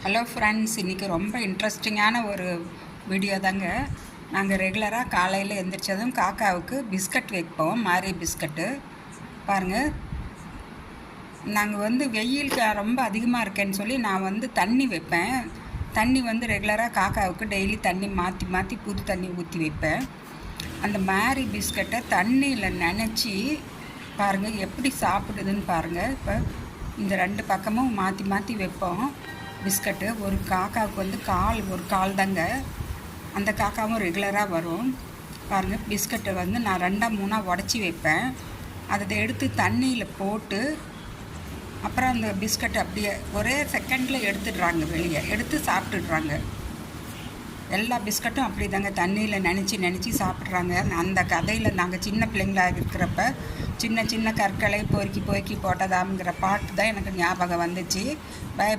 Hello friends, இன்றைக்கி ரொம்ப இன்ட்ரெஸ்டிங்கான ஒரு வீடியோ தாங்க. நாங்கள் ரெகுலராக காலையில் எழுந்திரிச்சதும் காக்காவுக்கு பிஸ்கட் வைப்போம், மாரி பிஸ்கட்டு. பாருங்கள், நாங்கள் வெயிலுக்கு ரொம்ப அதிகமாக இருக்கேன்னு சொல்லி நான் தண்ணி வைப்பேன். தண்ணி ரெகுலராக காக்காவுக்கு டெய்லி தண்ணி மாற்றி மாற்றி புது தண்ணி ஊற்றி வைப்பேன். அந்த மாரி பிஸ்கட்டை தண்ணியில் நனைச்சி பாருங்கள் எப்படி சாப்பிடுதுன்னு பாருங்கள். இப்போ இந்த ரெண்டு பக்கமும் மாற்றி மாற்றி வைப்போம் பிஸ்கட்டு. ஒரு காக்காவுக்கு ஒரு கால் தாங்க. அந்த காக்காவும் ரெகுலராக வரும். பாருங்கள், பிஸ்கட்டை நான் 2-3 உடச்சி வைப்பேன். அதை எடுத்து தண்ணியில் போட்டு அப்புறம் அந்த பிஸ்கட்டை அப்படியே ஒரே செகண்டில் எடுத்துடுறாங்க, வெளியே எடுத்து சாப்பிட்டுடுறாங்க. எல்லா பிஸ்கட்டும் அப்படி தாங்க தண்ணியில் நினச்சி சாப்பிட்றாங்க. அந்த கதையில் நாங்கள் சின்ன பிள்ளைங்களாக இருக்கிறப்ப சின்ன சின்ன கற்களை பொறுக்கி போட்டதாங்கிற பாட்டு தான் எனக்கு ஞாபகம் வந்துச்சு.